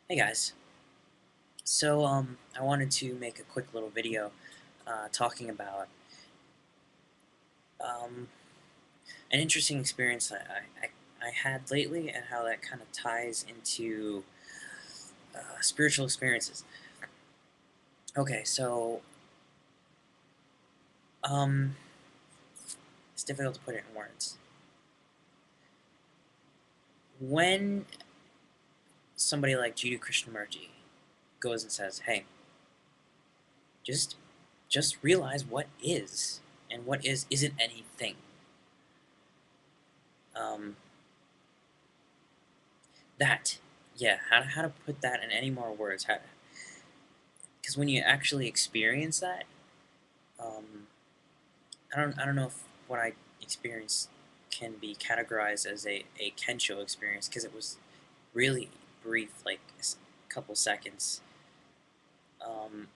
Hey guys. I wanted to make a quick little video talking about um, an interesting experience I had lately and how that kind of ties into spiritual experiences. Okay, um, it's difficult to put it in words. When somebody like Jiddu Krishnamurti goes and says, "Hey, just just realize what is, and what is isn't anything." Um, that, yeah, how to put that in any more words? How because when you actually experience that, um, I don't know if what I experienced can be categorized as a Kensho experience because it was really brief, like a couple seconds. Um,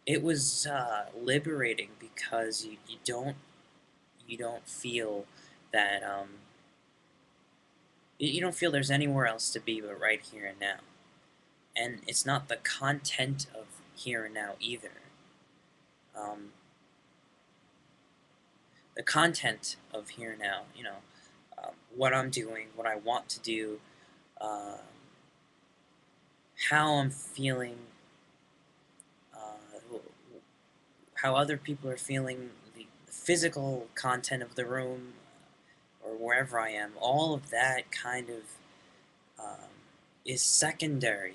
it was liberating because you don't feel that you don't feel there's anywhere else to be but right here and now, and it's not the content of here and now either. Um, the content of here and now, what I'm doing, what I want to do, uh, how I'm feeling, uh, how other people are feeling, the physical content of the room, or wherever I am, all of that kind of um, is secondary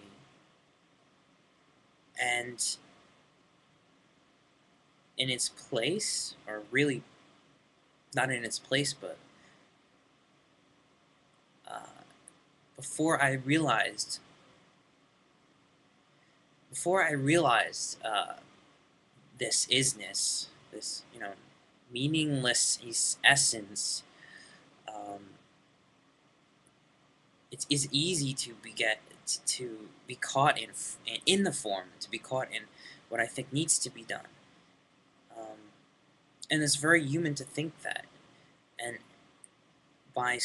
and in its place, or really not in its place, but uh, before I realized, before I realized this isness, this meaningless essence. Um, it is easy to be caught in the form, to be caught in what I think needs to be done, and it's very human to think that. And by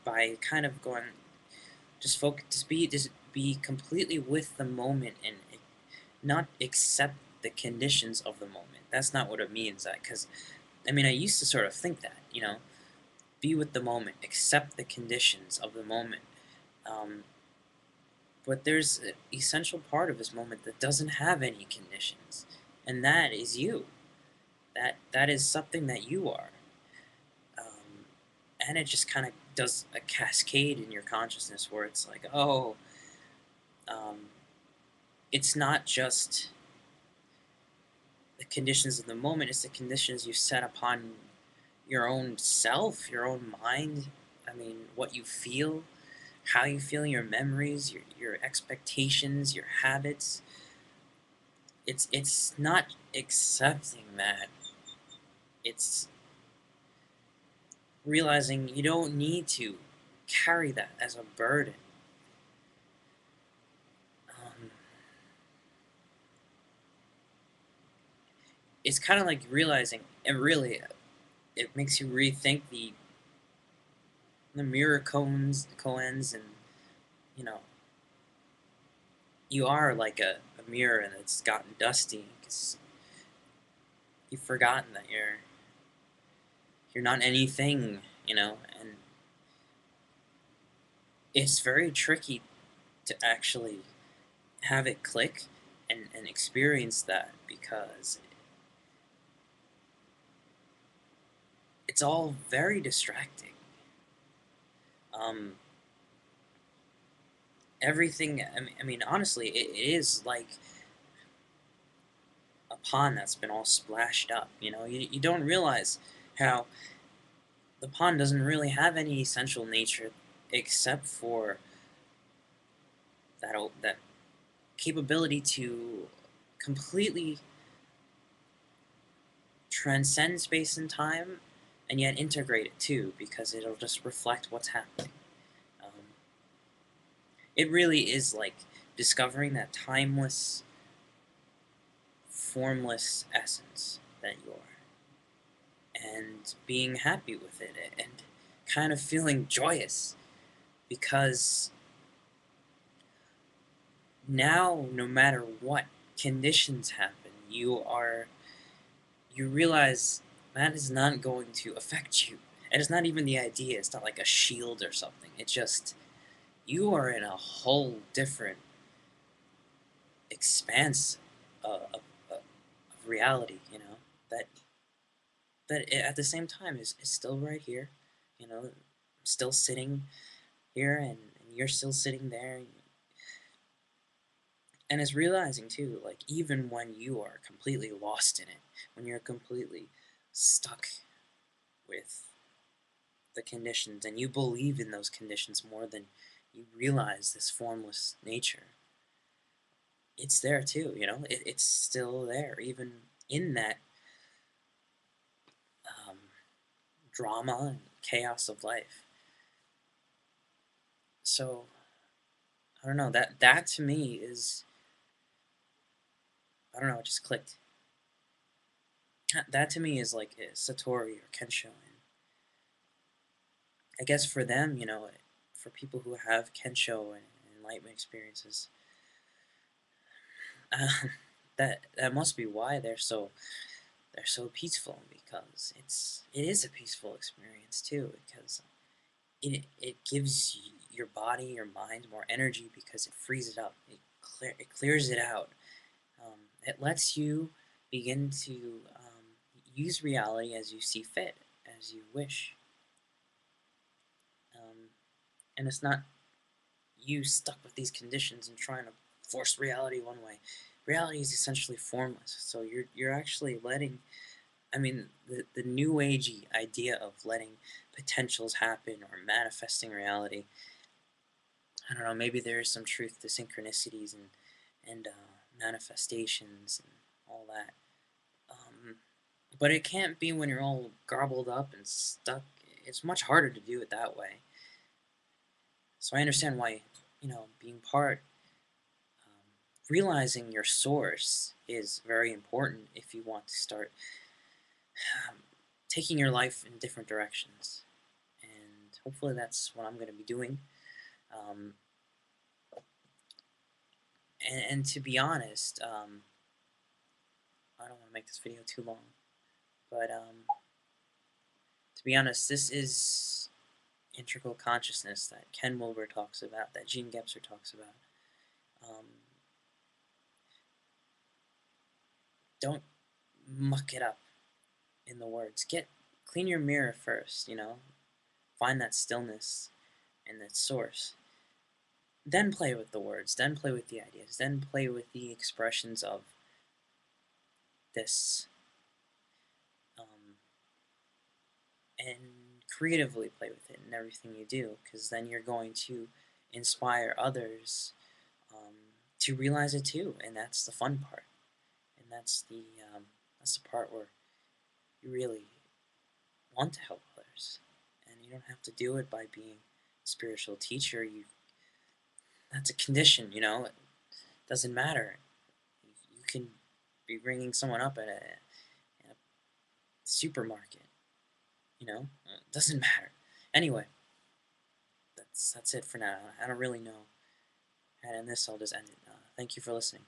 by kind of going, just focus, just be completely with the moment and not accept the conditions of the moment. That's not what it means. That because I mean I used to sort of think that be with the moment, accept the conditions of the moment. Um, but there's an essential part of this moment that doesn't have any conditions, and that is you. That is something that you are, and it just kind of does a cascade in your consciousness where it's like, oh, um, it's not just the conditions of the moment; it's the conditions you set upon your own self, your own mind. I mean, what you feel, how you feel, your memories, your expectations, your habits. It's not accepting that. It's realizing you don't need to carry that as a burden. Um, it's kind of like realizing, and really, it makes you rethink the mirror cones, and you know, you are like a mirror and it's gotten dusty because you've forgotten that you're not anything, and it's very tricky to actually have it click and experience that because it's all very distracting. Um, everything, I mean, honestly, it is like a pond that's been all splashed up. You don't realize how the pond doesn't really have any essential nature except for that capability to completely transcend space and time and yet integrate it too because it'll just reflect what's happening. Um, it really is like discovering that timeless, formless essence that you are and being happy with it and kind of feeling joyous because now, no matter what conditions happen, you realize that is not going to affect you. And it's not even the idea. It's not like a shield or something. It's just you are in a whole different expanse of reality. That at the same time is still right here. I'm still sitting here, and you're still sitting there, and it's realizing too, like even when you are completely lost in it, when you're completely stuck with the conditions, and you believe in those conditions more than you realize this formless nature, it's there too. It's still there, even in that um, drama and chaos of life. So I don't know, that to me is, I don't know, it just clicked. That to me is like a Satori or Kensho, and I guess for them, for people who have Kensho and enlightenment experiences, uh, that must be why they're so peaceful, because it is a peaceful experience too, because it gives your body, your mind more energy, because it frees it up, it clears it out. It lets you begin to use reality as you see fit, as you wish, um, and it's not you stuck with these conditions and trying to force reality one way. Reality is essentially formless, so you're actually letting. I mean, the new agey idea of letting potentials happen or manifesting reality. I don't know. Maybe there is some truth to synchronicities and manifestations and all that. Um, but it can't be when you're all garbled up and stuck. It's much harder to do it that way. So I understand why, being part, realizing your source is very important if you want to start um, taking your life in different directions. And hopefully that's what I'm going to be doing. Um, and to be honest, I don't want to make this video too long, but to be honest, this is integral consciousness that Ken Wilber talks about, that Gene Gebser talks about. Um, don't muck it up in the words. Clean your mirror first. Find that stillness and that source. Then play with the words. Then play with the ideas. Then play with the expressions of this, um, and creatively play with it in everything you do, because then you're going to inspire others um, to realize it too, and that's the fun part, and that's the part where you really want to help others, and you don't have to do it by being a spiritual teacher. That's a condition, it doesn't matter. You can be ringing someone up at a supermarket, it doesn't matter. Anyway, that's it for now. I don't really know. And in this, I'll just end it. Thank you for listening.